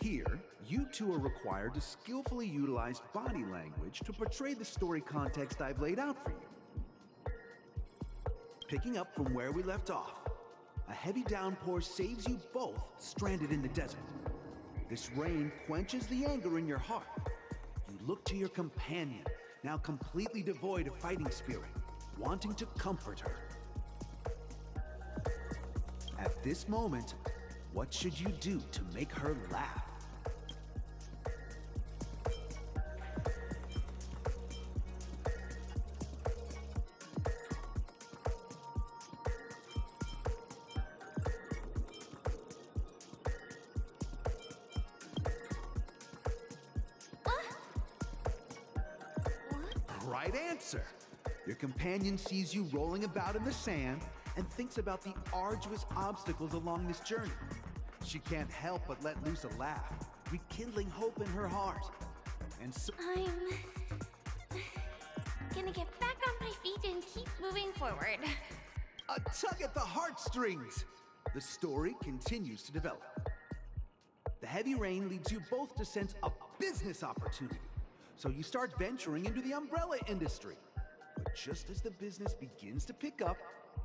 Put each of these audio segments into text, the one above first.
Here, you two are required to skillfully utilize body language to portray the story context I've laid out for you. Picking up from where we left off, a heavy downpour saves you both stranded in the desert. This rain quenches the anger in your heart. You look to your companion, now completely devoid of fighting spirit, wanting to comfort her. At this moment, what should you do to make her laugh? Right answer! Your companion sees you rolling about in the sand and thinks about the arduous obstacles along this journey. She can't help but let loose a laugh, rekindling hope in her heart. And so I'm gonna get back on my feet and keep moving forward. a tug at the heartstrings! The story continues to develop. The heavy rain leads you both to sense a business opportunity. So you start venturing into the umbrella industry. But just as the business begins to pick up,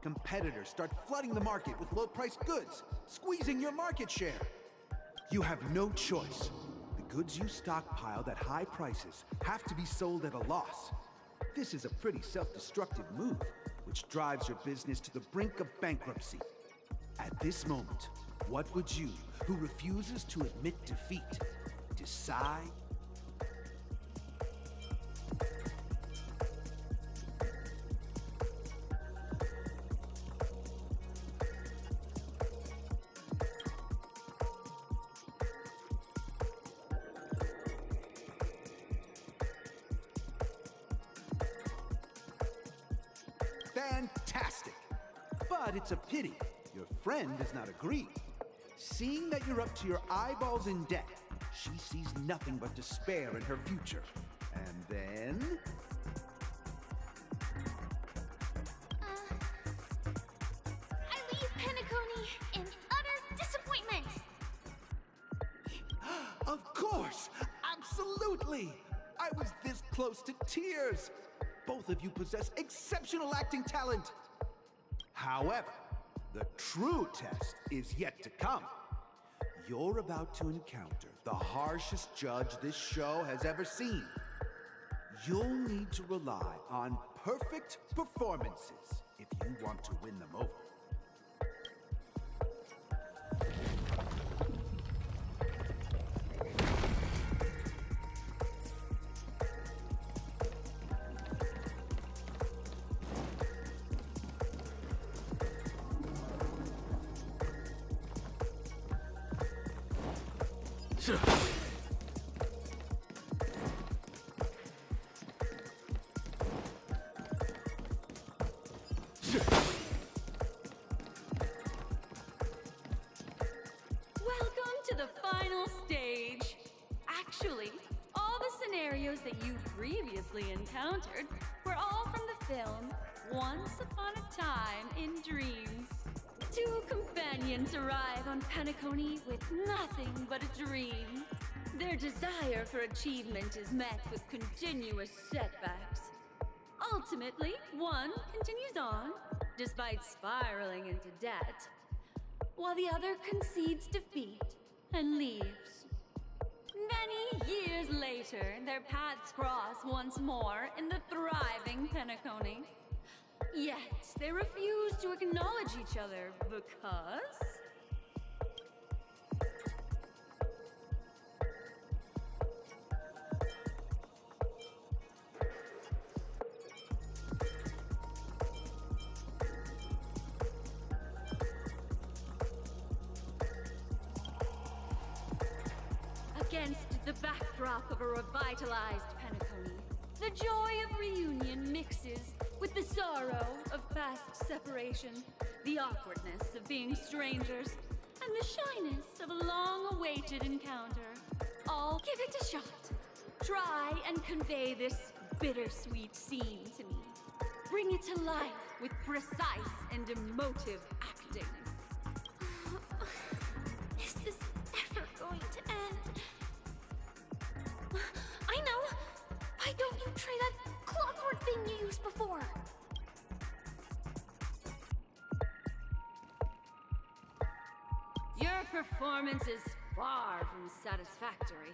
competitors start flooding the market with low-priced goods, squeezing your market share. You have no choice. The goods you stockpiled at high prices have to be sold at a loss. This is a pretty self-destructive move, which drives your business to the brink of bankruptcy. At this moment, what would you, who refuses to admit defeat, decide? Fantastic! But it's a pity your friend does not agree. Seeing that you're up to your eyeballs in debt, she sees nothing but despair in her future. And then... I leave Penacony in utter disappointment. Of course! Absolutely! I was this close to tears! Both of you possess exceptional acting talent! However, the true test is yet to come. You're about to encounter the harshest judge this show has ever seen. You'll need to rely on perfect performances if you want to win them over. Welcome to the final stage. Actually, all the scenarios that you previously encountered were all from the film Once Upon a Time in Dreams. Two companions arrive on Penacony with nothing but a dream. Their desire for achievement is met with continuous setbacks. Ultimately, one continues on, despite spiraling into debt, while the other concedes defeat and leaves. Many years later, their paths cross once more in the thriving Penacony. Yet, they refuse to acknowledge each other because... Against the backdrop of a revitalized Penacony, the joy of reunion mixes with the sorrow of past separation, the awkwardness of being strangers, and the shyness of a long-awaited encounter. All give it a shot. Try and convey this bittersweet scene to me. bring it to life with precise and emotive acting. Is this ever going to end? I know! Why don't you try that clockwork thing you used before? Your performance is far from satisfactory.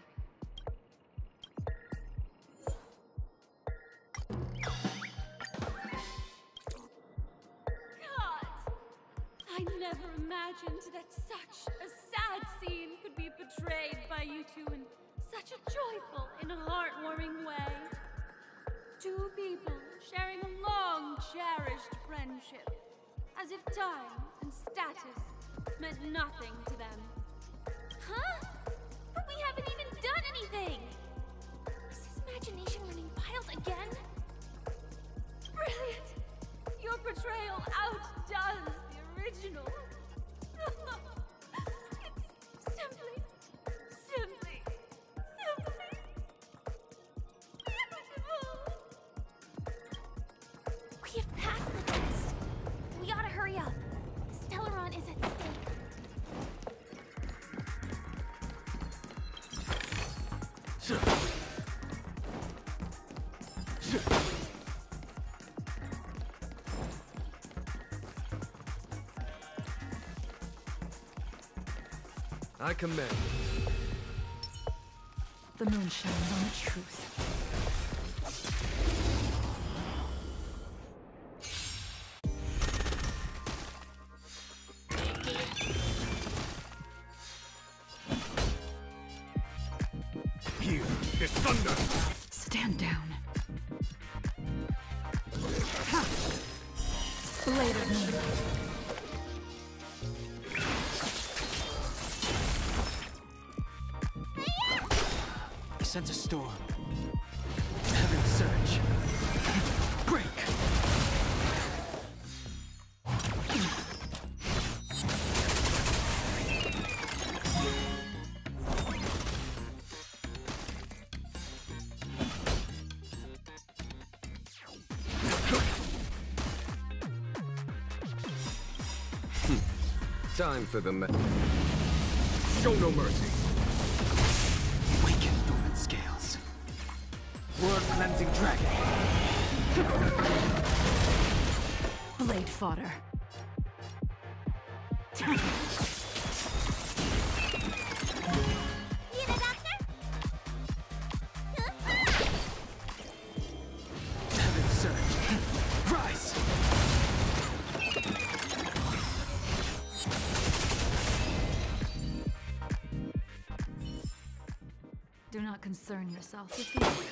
God! I never imagined that such a sad scene could be portrayed by you two in such a joyful and heartwarming way. Two people sharing a long, cherished friendship, as if time and status meant nothing to them. Huh? But we haven't even done anything! Is his imagination running wild again? Brilliant! Your portrayal outdoes the original. It's simply beautiful. We have passed the test. We ought to hurry up. Stellaron is at stake. I command. The moon shines on the truth. Here, there's thunder! Stand down. Ha! Blade of moonlight. I sense a storm. Heaven surge. Break! Time for the show no mercy. Awaken dormant scales. World-cleansing dragon. Blade fodder. Need a doctor? Heaven surge. Rise! Do not concern yourself with the outcome.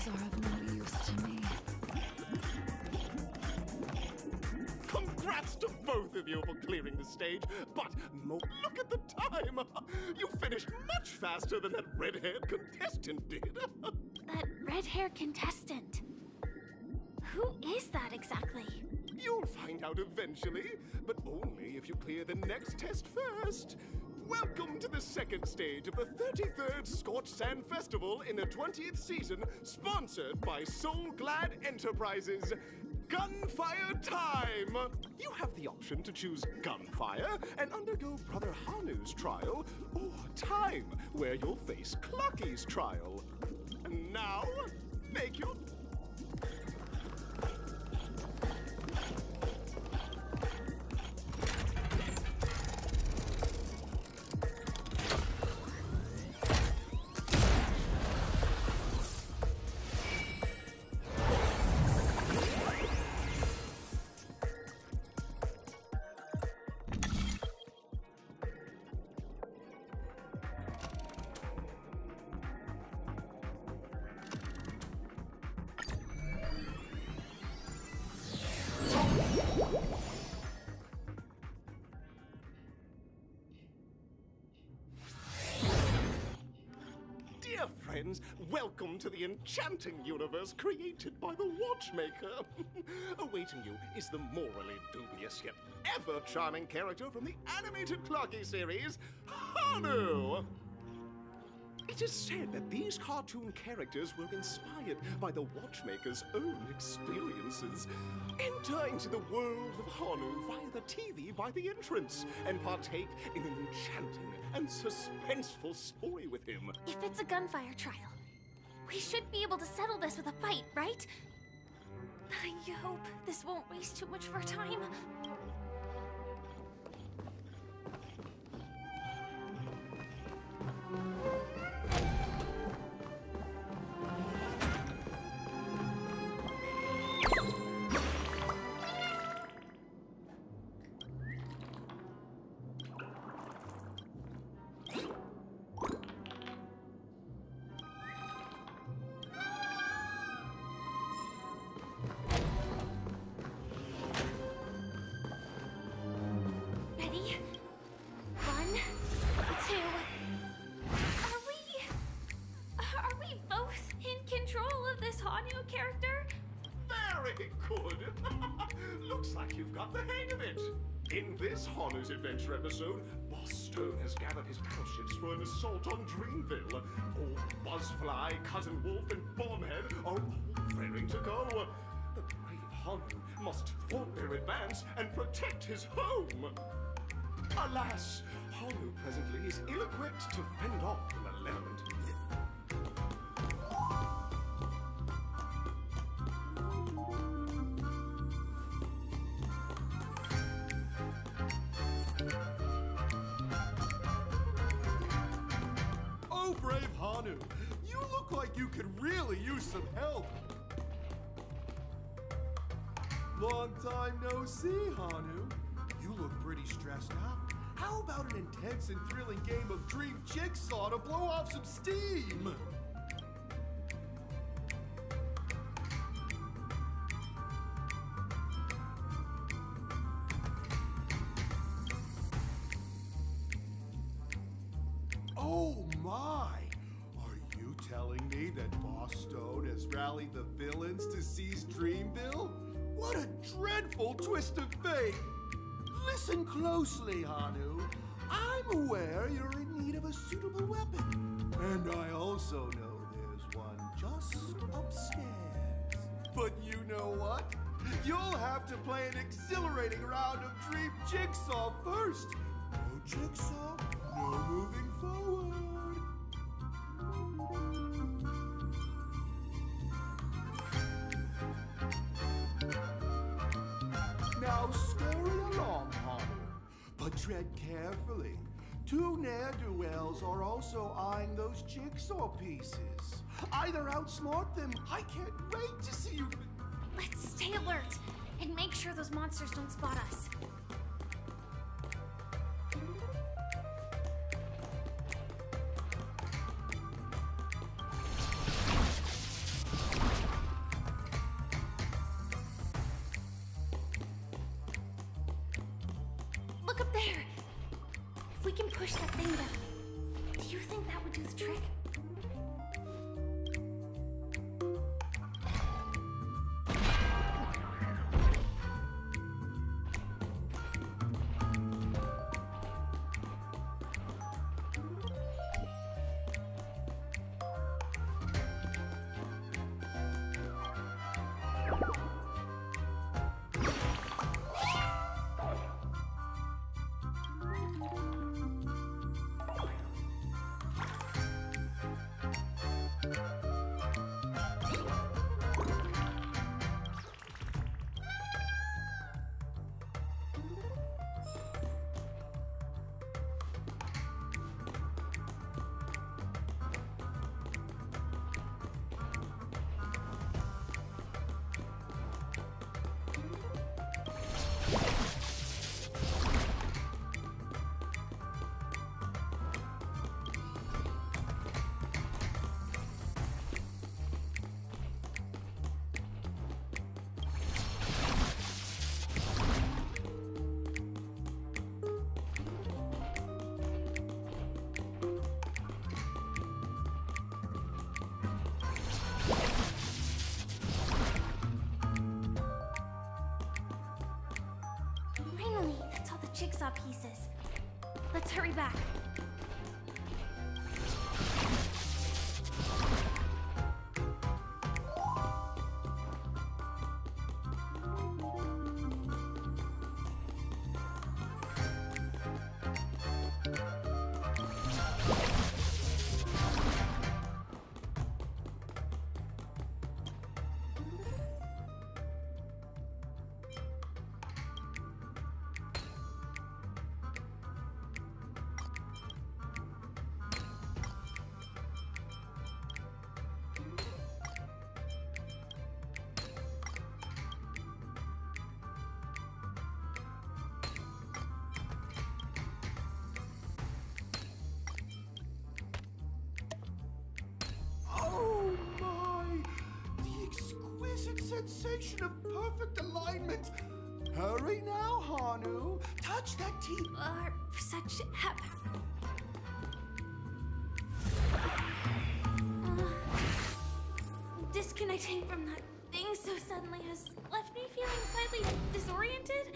Those are of no use to me. Congrats to both of you for clearing the stage, but look at the time! You finished much faster than that red-haired contestant did. That red-haired contestant. Who is that exactly? You'll find out eventually, but only if you clear the next test first. Welcome to the second stage of the 33rd Scorched Sand Festival in the 20th season, sponsored by Soul Glad Enterprises. Gunfire time! You have the option to choose gunfire and undergo Brother Hanu's trial, or time, where you'll face Clucky's trial. And now, make your... Dear friends, welcome to the enchanting universe created by the Watchmaker. Awaiting you is the morally dubious yet ever charming character from the animated Clucky series, Hanu! It is said that these cartoon characters were inspired by the Watchmaker's own experiences. Enter into the world of Hanu via the TV by the entrance and partake in an enchanting and suspenseful story with him. If it's a gunfire trial, we should be able to settle this with a fight, right? I hope this won't waste too much of our time. Ready? 1, 2. Are we both in control of this Hanu character? Very good! Looks like you've got the hang of it. In this Hanu's Adventure episode, Boss Stone has gathered his battleships for an assault on Dreamville. All Buzzfly, Cousin Wolf, and Bombhead are all raring to go. The brave Hanu must thwart their advance and protect his home. Alas, Hanu presently is ill-equipped to fend off the malevolent. Oh, brave Hanu, you look like you could really use some help. Long time no see, Hanu. You look pretty stressed out. How about an intense and thrilling game of Dream Jigsaw to blow off some steam? Oh my! Are you telling me that Boss Stone has rallied the villains to seize Dreamville? What a dreadful twist of fate! Listen closely, Hanu. I'm aware you're in need of a suitable weapon. And I also know there's one just upstairs. But you know what? You'll have to play an exhilarating round of Dream Jigsaw first. No Jigsaw, no moving forward. Now scurry along, Hanu, but tread carefully. Two ne'er-do-wells are also eyeing those jigsaw pieces. Either outsmart them. I can't wait to see you. Let's stay alert and make sure those monsters don't spot us. If we can push that thing down, do you think that would do the trick? Finally, that's all the jigsaw pieces. Let's hurry back. Oh my! The exquisite sensation of perfect alignment! Hurry now, Hanu! Touch that teeth! Such disconnecting from that thing so suddenly has left me feeling slightly disoriented.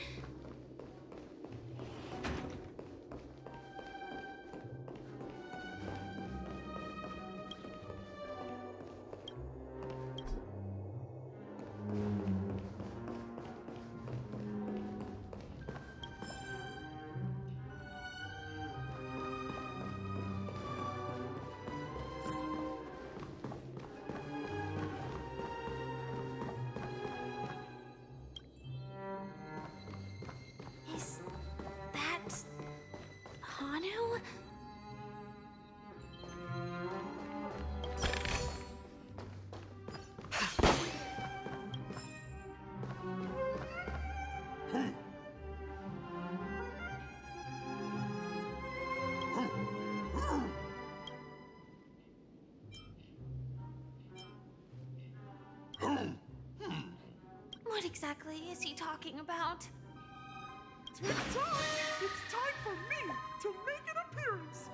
Is that Hanu? What exactly is he talking about? Tick-tock! It's time for me to make an appearance!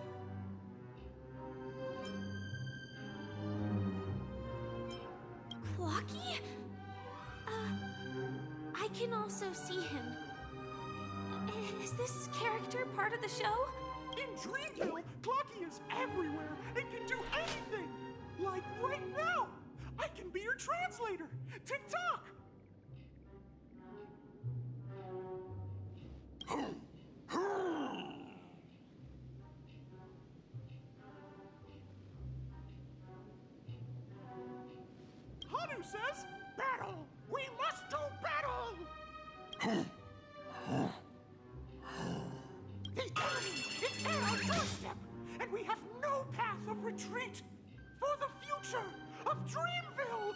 Clocky? I can also see him. Is this character part of the show? In Dreamville, Clocky is everywhere and can do anything! Like right now! I can be your translator! Tick-tock! Hanu says, battle! We must do battle! The enemy is at our doorstep, and we have no path of retreat for the future of Dreamville!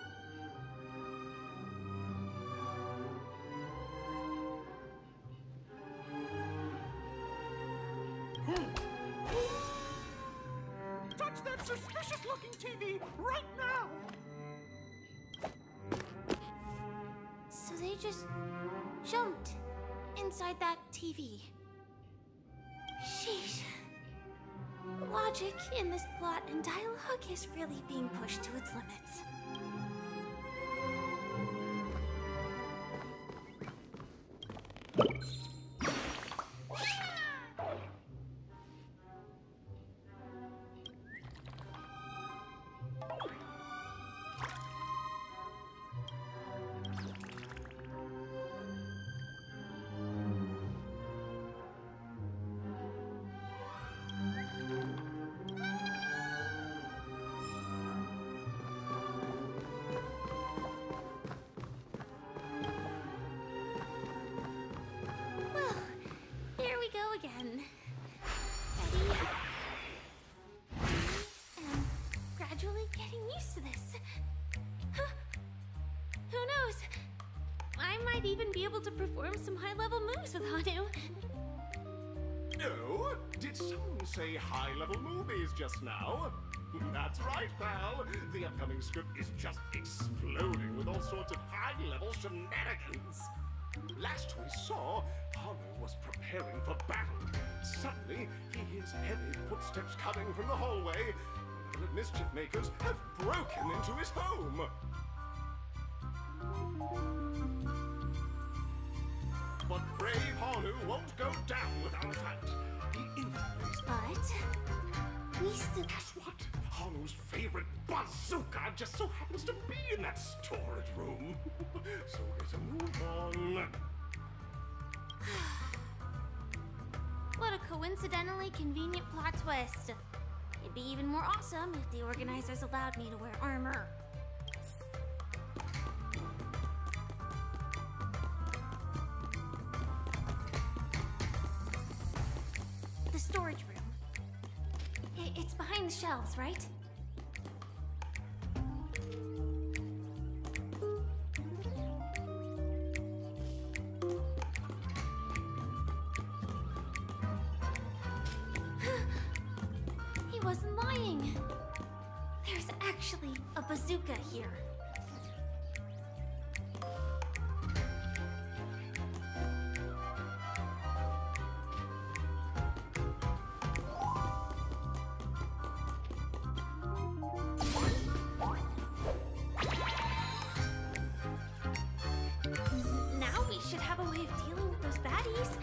Touch that suspicious-looking TV right now! So they just jumped inside that TV. Sheesh. logic in this plot, and dialogue is really being pushed to its limits. Again. Ready? And gradually getting used to this. Huh. Who knows? I might even be able to perform some high-level moves with Hanu. Oh? Did someone say high-level movies just now? That's right, pal. The upcoming script is just exploding with all sorts of high-level shenanigans. Last we saw, Hanu was preparing for battle. Suddenly, he hears heavy footsteps coming from the hallway. The mischief makers have broken into his home. But brave Hanu won't go down without a fight. He infiltrates. But we still. Guess what? Hanu's favorite bazooka just so happens to be in that storage room. So get a move on. What a coincidentally convenient plot twist. It'd be even more awesome if the organizers allowed me to wear armor. The storage room. It's behind the shelves, right? He wasn't lying. There's actually a bazooka here. Now we should have a way of dealing with those baddies.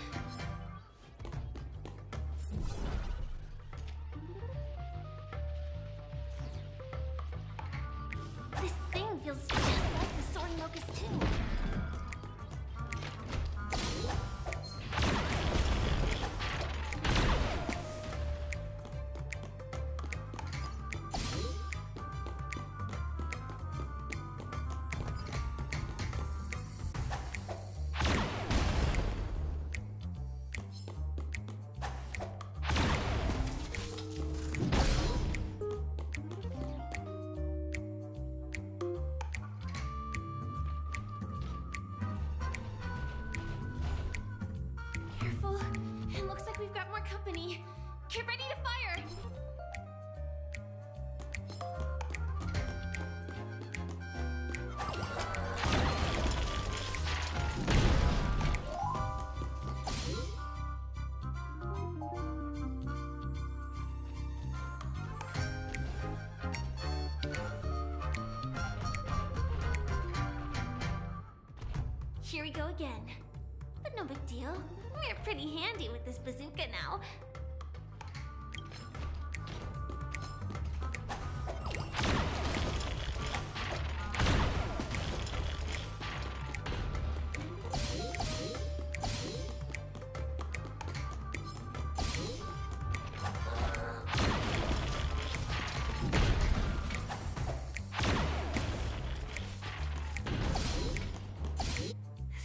This thing feels just like the soaring locust too. Careful. It looks like we've got more company. Get ready to fire! Here we go again. But no big deal. We're pretty handy with this bazooka now.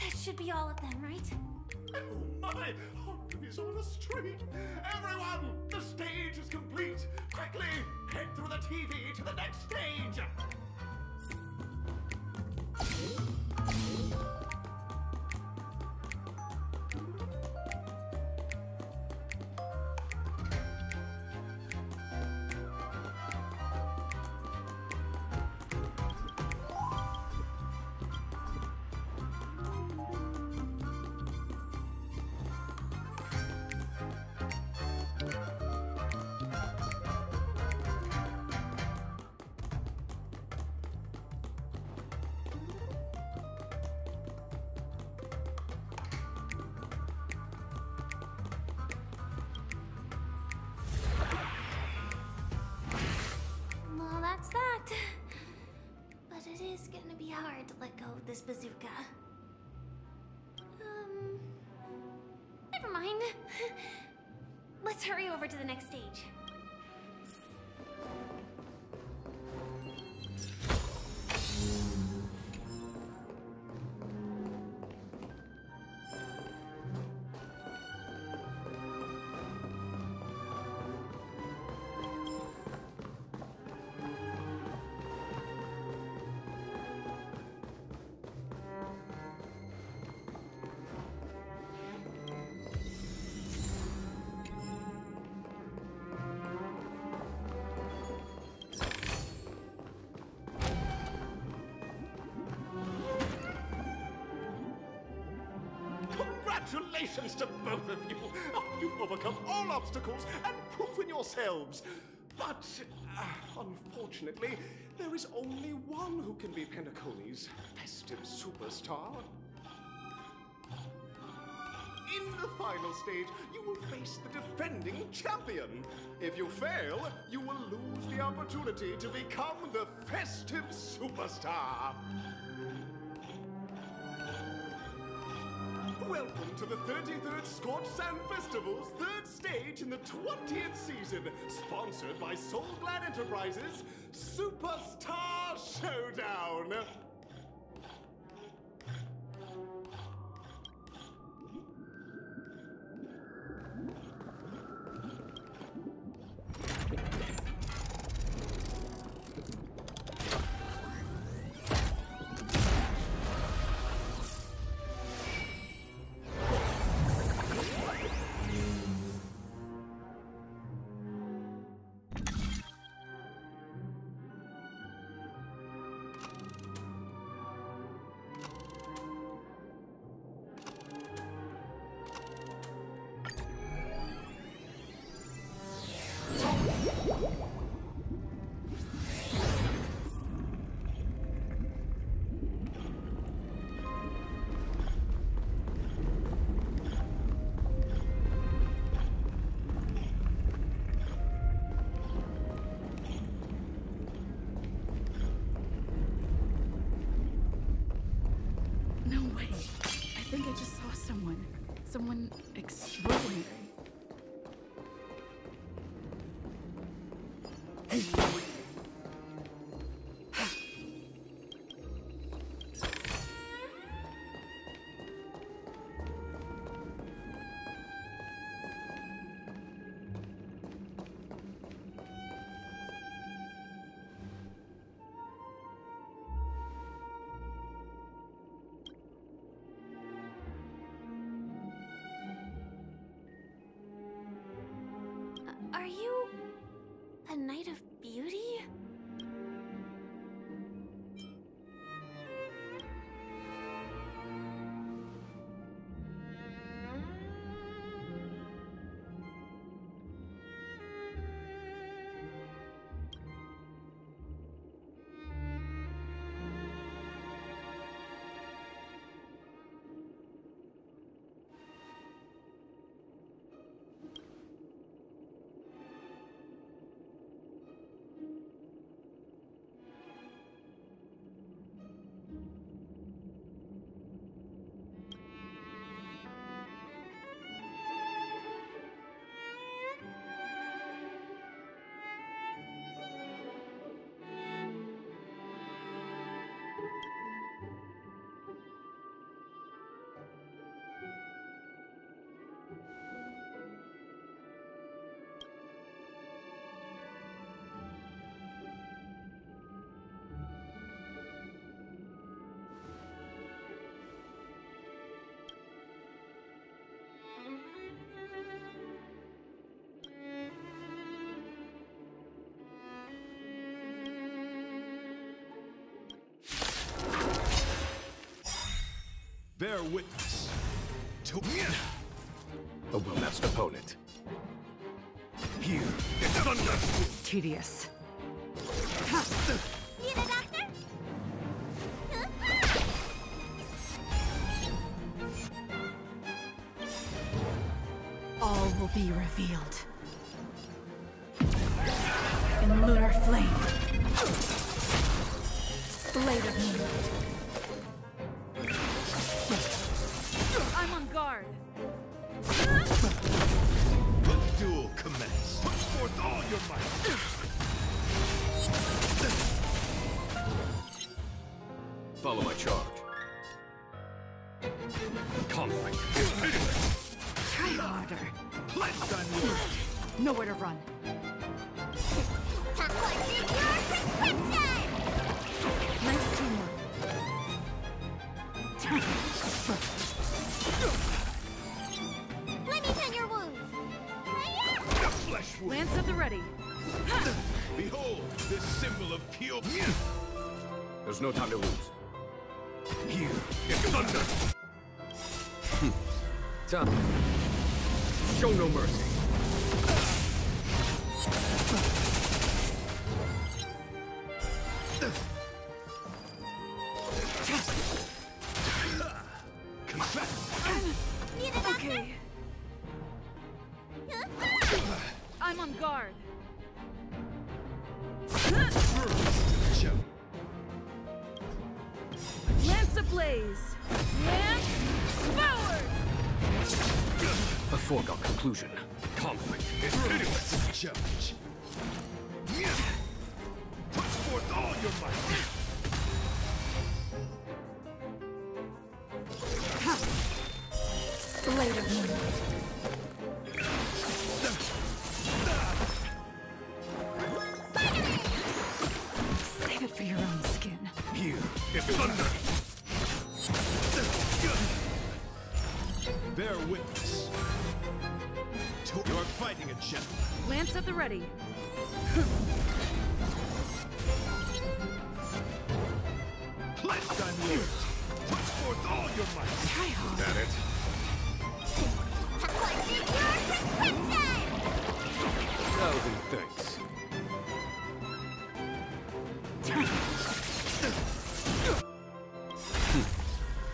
That should be all of them, right? Oh my! Hanu is on the street! Everyone! The stage is complete! Quickly! Head through the TV to the next stage! this bazooka. Never mind. Let's hurry over to the next stage. Congratulations to both of you! Oh, you've overcome all obstacles and proven yourselves. But, unfortunately, there is only one who can be Pentacoli's festive superstar. In the final stage, you will face the defending champion. If you fail, you will lose the opportunity to become the festive superstar. Welcome to the 33rd Scorch Sand Festival's third stage in the 20th season, sponsored by Soul Glad Enterprises, Superstar Showdown! Someone extraordinary. Are you a knight of beauty? Bear witness to a well-matched opponent. Here, it's thunder! Tedious. Need a doctor? All will be revealed. In lunar flame. Blade of moonlight. forth all your might. Follow my charge. Conflict is pitiless. Try harder. Cleansed on you. Nowhere to run. Nice teamwork. Let me tend your wounds. The flesh wound. Lance at the ready. Behold, this symbol of pure. There's no time to lose. Here is thunder. Time. Show no mercy. Confess. Okay. I'm on guard. Show. Lance ablaze. Lance forward. A foregone conclusion. Conflict is pitiless. Judge. Put forth all your might. Blade of moon. Save it for your own skin. Here is thunder. Bear witness. You're fighting a gentleman. Lance at the ready. Cleansed on you. Put forth all your might. Try harder. That it? Thousand thanks.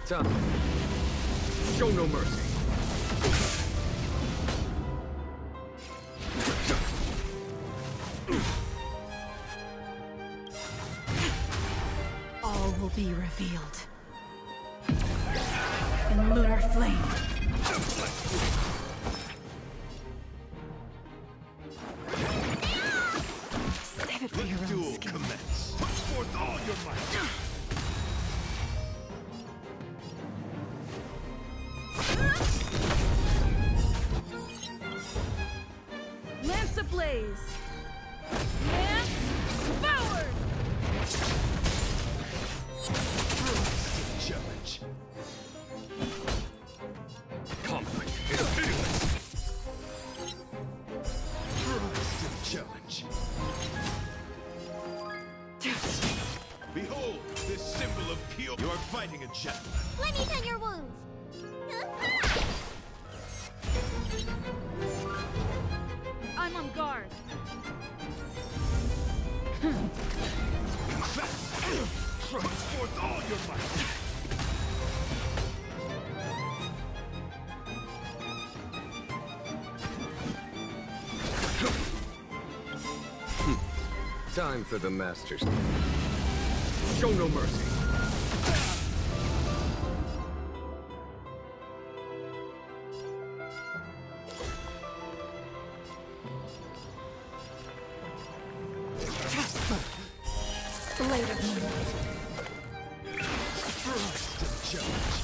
Time. Show no mercy. All will be revealed. In lunar flame. Save it for your own Duel skin. commence. Put forth all your might. Lance ablaze. Lance forward. Challenge. Conflict is pitiless. Rise to the challenge. Behold, this symbol of pure. You're fighting a gentleman. Let me tend your wounds. I'm on guard. Confess. Put forth all your might. Time for the masters. Show no mercy. Blade of moon. Rise to the challenge.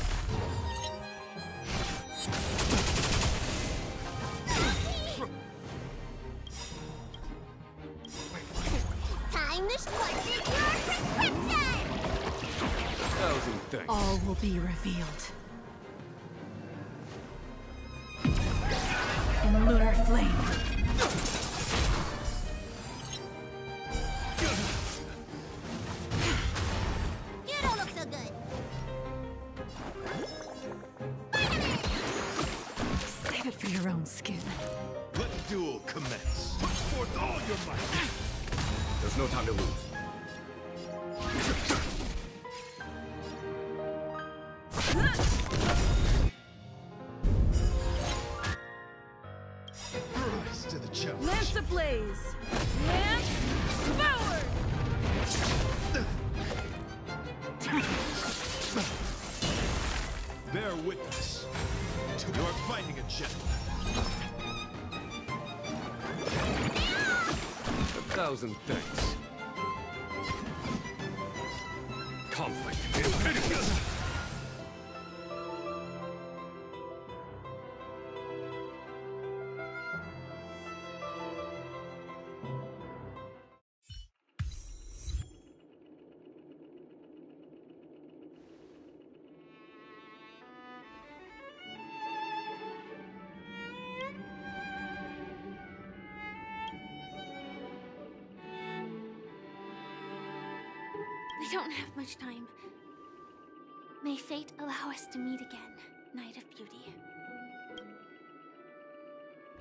Time to squash your prescription! Thousand thanks. All will be revealed. In lunar flame. You don't look so good. Save it for your own skin. Let the duel commence. Put forth all your might. There's no time to lose. Rise to the challenge. Lance ablaze. Lance forward. Bear witness. You're fighting a gentleman. 1,000 thanks. Conflict is pitiless! We don't have much time. May fate allow us to meet again, Knight of Beauty.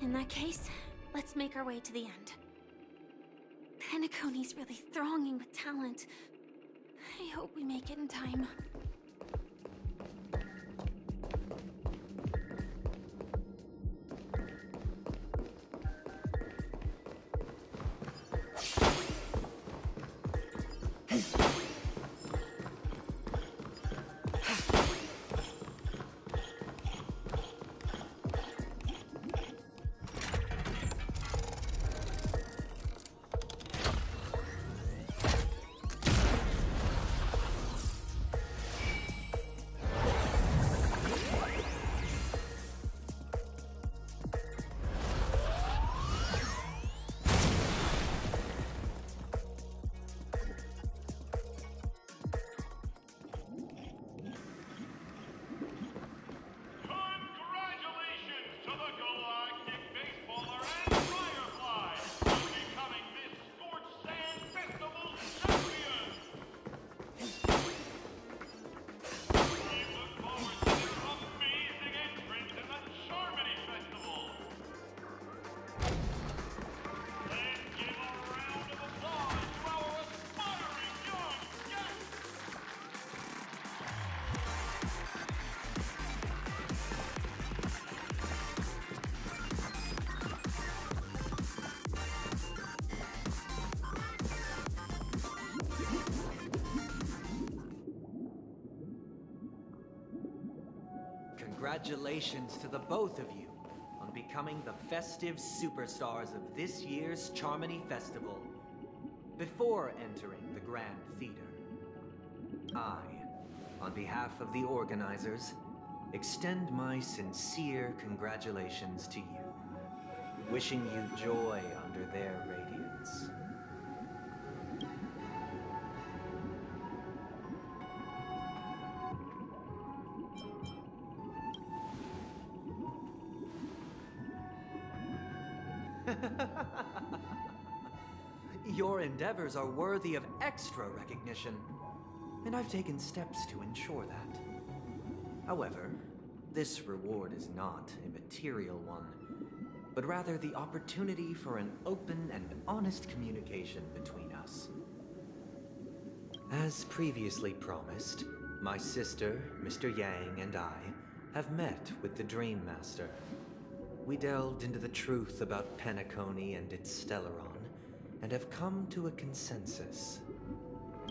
In that case, let's make our way to the end. Penacony's really thronging with talent. I hope we make it in time. Congratulations to the both of you on becoming the festive superstars of this year's Charmony Festival. Before entering the Grand Theater, I, on behalf of the organizers, extend my sincere congratulations to you, wishing you joy under their radiance. Your endeavors are worthy of extra recognition, and I've taken steps to ensure that. However, this reward is not a material one, but rather the opportunity for an open and honest communication between us. As previously promised, my sister, Mr. Yang, and I have met with the Dream Master. We delved into the truth about Penacony and its Stellaron, and have come to a consensus.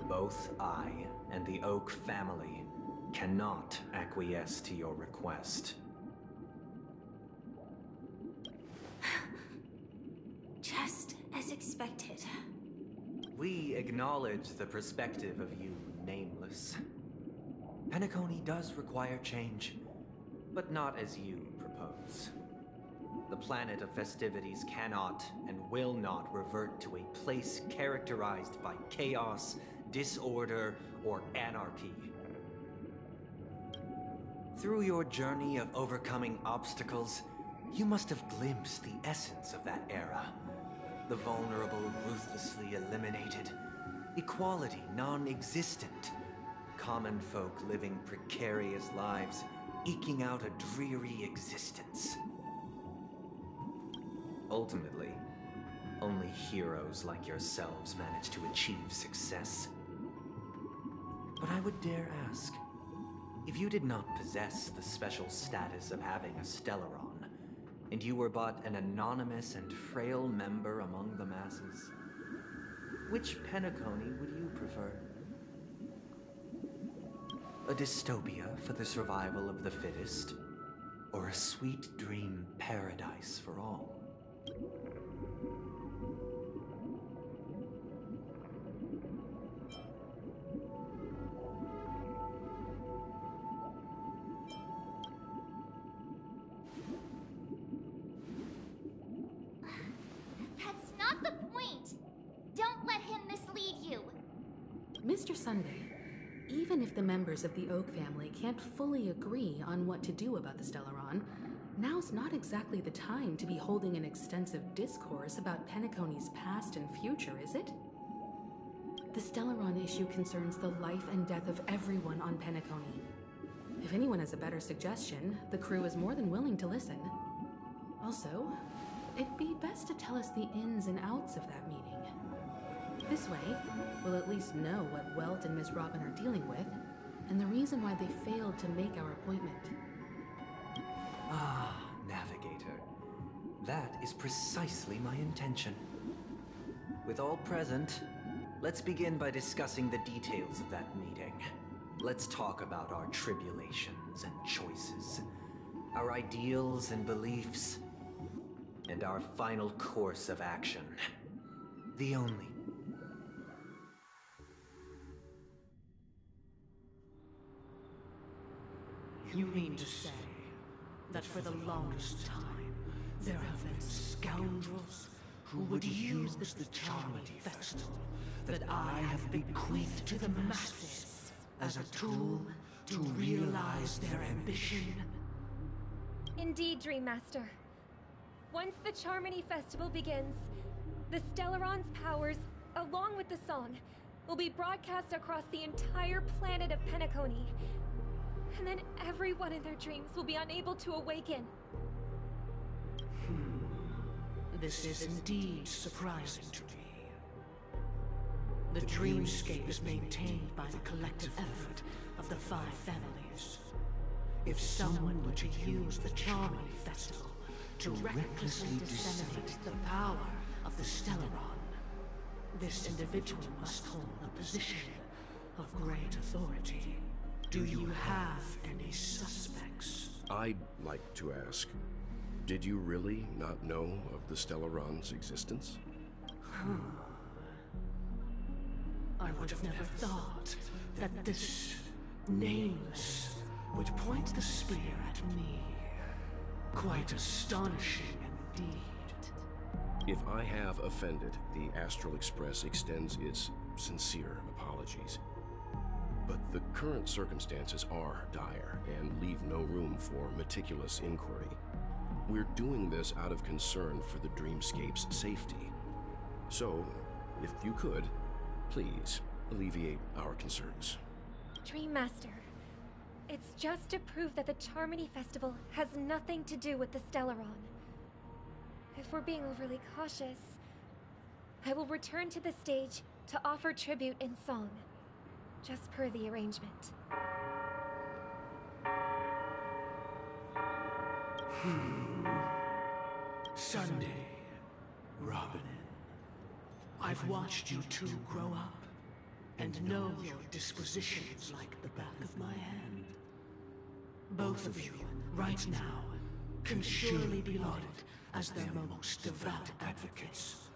Both I and the Oak family cannot acquiesce to your request. Just as expected. We acknowledge the perspective of you, Nameless. Penacony does require change, but not as you propose. The planet of festivities cannot and will not revert to a place characterized by chaos, disorder, or anarchy. Through your journey of overcoming obstacles, you must have glimpsed the essence of that era. The vulnerable ruthlessly eliminated, equality non-existent, common folk living precarious lives, eking out a dreary existence. Ultimately, only heroes like yourselves manage to achieve success. But I would dare ask, if you did not possess the special status of having a Stellaron, and you were but an anonymous and frail member among the masses, which Penacony would you prefer? A dystopia for the survival of the fittest, or a sweet dream paradise for all? Mr. Sunday, even if the members of the Oak family can't fully agree on what to do about the Stellaron, now's not exactly the time to be holding an extensive discourse about Penacony's past and future, is it? The Stellaron issue concerns the life and death of everyone on Penacony. If anyone has a better suggestion, the crew is more than willing to listen. Also, it'd be best to tell us the ins and outs of that meeting. This way, we'll at least know what Welt and Miss Robin are dealing with, and the reason why they failed to make our appointment. Ah, Navigator. That is precisely my intention. With all present, let's begin by discussing the details of that meeting. Let's talk about our tribulations and choices, our ideals and beliefs, and our final course of action. The only... You mean to say that for the longest time, there have been scoundrels who would use the Charmity Festival that I have bequeathed to the masses as a tool to realize their ambition? Indeed, Dream Master. Once the Charmony Festival begins, the Stellaron's powers, along with the song, will be broadcast across the entire planet of Penacony. And then everyone in their dreams will be unable to awaken. This is indeed surprising to me. The dreamscape is maintained by the collective effort of the 5 families. If someone were to use the Charmony Festival to recklessly disseminate the power of the Stellaron, this individual must hold a position of great authority. Do you have any suspects? I'd like to ask, did you really not know of the Stellaron's existence? I would have never thought that this nameless would point the spear at me. Quite astonishing indeed. If I have offended, the Astral Express extends its sincere apologies. But the current circumstances are dire and leave no room for meticulous inquiry. We're doing this out of concern for the dreamscape's safety. So, if you could, please alleviate our concerns. Dream Master, it's just to prove that the Charmony Festival has nothing to do with the Stellaron. If we're being overly cautious, I will return to the stage to offer tribute in song. Just per the arrangement. Sunday, Robin. I've watched you two grow up, and know your dispositions like the back of my hand. Both of you, right now, can surely be lauded as their most devout advocates.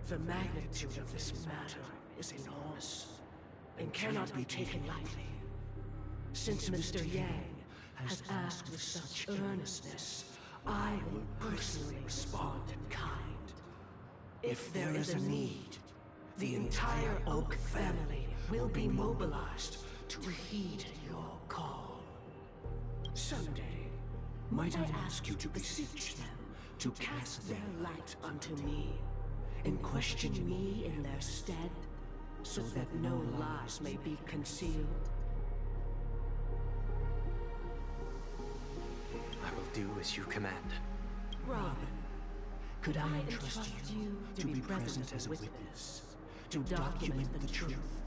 The magnitude of this matter is enormous, and cannot be taken lightly. Since Mr. Yang has asked with such earnestness, I will personally respond in kind. If there is a need, the entire Oak family will be mobilized to heed your call. Someday, might I ask you to beseech them to cast their light unto me, and question me in their stead, so that no lies may be concealed? I will do as you command. Robin, could I entrust you to be present as a witness, to document the truth,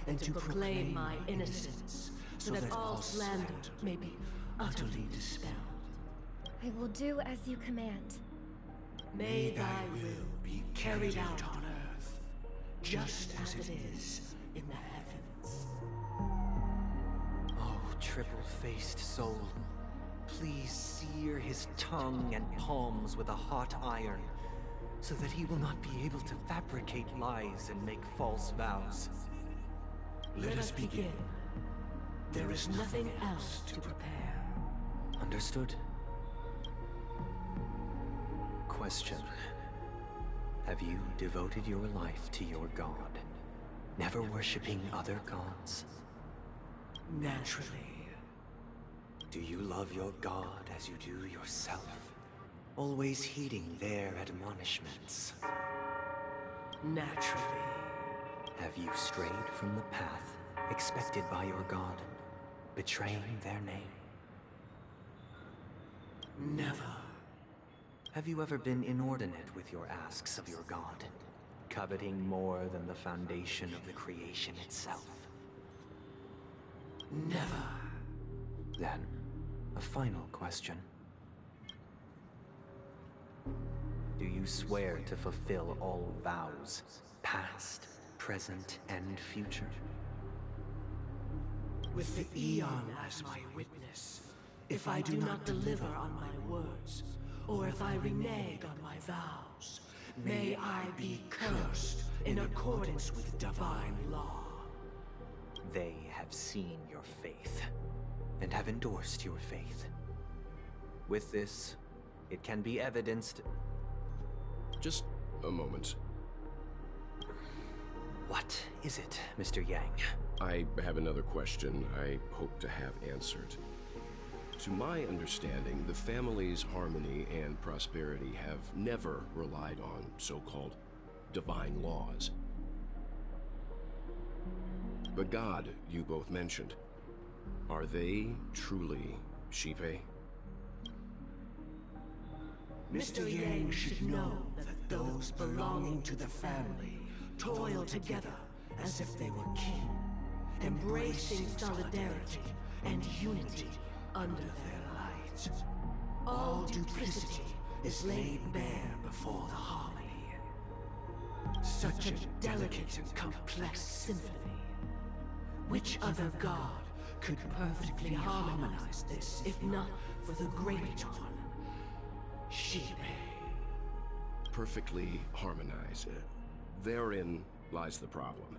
and to proclaim my innocence, so that all slander may be utterly dispelled? I will do as you command. May thy will be carried out on earth, just as it is in the heavens. Oh, triple-faced soul, please sear his tongue and palms with a hot iron, so that he will not be able to fabricate lies and make false vows. Let us begin. There is nothing else to prepare. Understood. Question. Have you devoted your life to your god? Never worshipping other gods? Naturally. Do you love your god as you do yourself? Always heeding their admonishments? Naturally. Have you strayed from the path expected by your god, betraying their name? Never. Have you ever been inordinate with your asks of your god, coveting more than the foundation of the creation itself? Never. Then, a final question. Do you swear to fulfill all vows, past, present, and future? With the Eon as my witness, if I do not deliver on my words, or if I renege on my vows, may I be cursed in accordance with divine law. They have seen your faith, and have endorsed your faith. With this, it can be evidenced... Just a moment. What is it, Mr. Yang? I have another question I hope to have answered. To my understanding, the family's harmony and prosperity have never relied on so-called divine laws. The god you both mentioned, are they truly Shipe? Mr. Yang should know that those belonging to the family toil together as if they were kin, embracing solidarity and unity under their light. All duplicity is laid bare before the harmony. Such a delicate and complex symphony. Which other god could perfectly harmonize this, if not for the great one, Shipe? Perfectly harmonized. Therein lies the problem.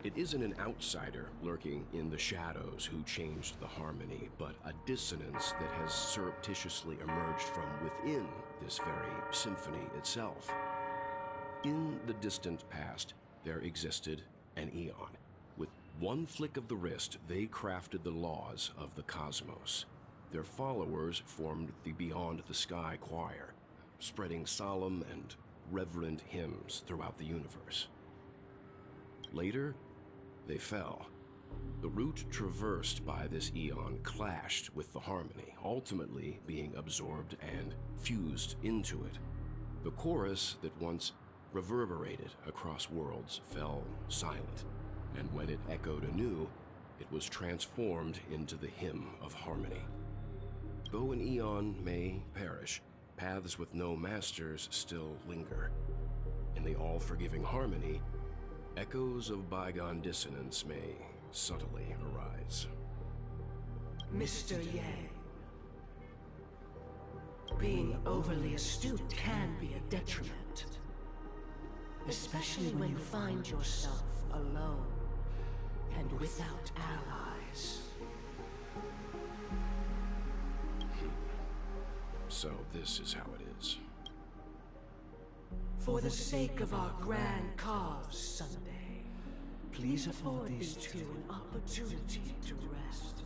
It isn't an outsider lurking in the shadows who changed the harmony, but a dissonance that has surreptitiously emerged from within this very symphony itself. In the distant past, there existed an Eon. With one flick of the wrist, they crafted the laws of the cosmos. Their followers formed the Beyond the Sky Choir, spreading solemn and reverent hymns throughout the universe. Later, they fell. The route traversed by this Eon clashed with the harmony, ultimately being absorbed and fused into it. The chorus that once reverberated across worlds fell silent, and when it echoed anew, it was transformed into the hymn of harmony. Though an Eon may perish, paths with no masters still linger. In the all-forgiving harmony, echoes of bygone dissonance may subtly arise. Mr. Yang, being overly astute can be a detriment, especially when you find yourself alone and without allies. So this is how it is. For the sake of our grand cause Sunday, please afford these two an opportunity to rest.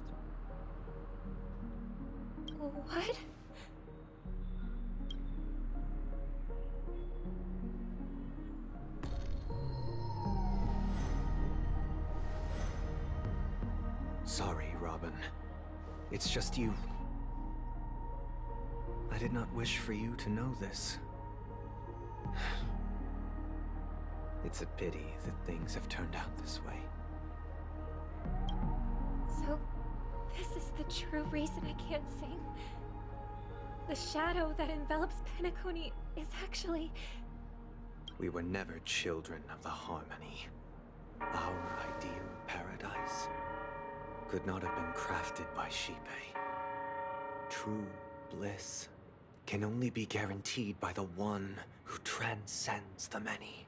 What? Sorry, Robin. It's just you. I did not wish for you to know this. It's a pity that things have turned out this way. So, this is the true reason I can't sing? The shadow that envelops Penacony is actually... We were never children of the harmony. Our ideal paradise could not have been crafted by Shipe. True bliss can only be guaranteed by the one who transcends the many.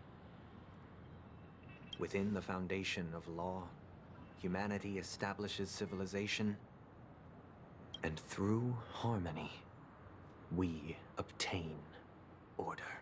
Within the foundation of law, humanity establishes civilization, and through harmony, we obtain order.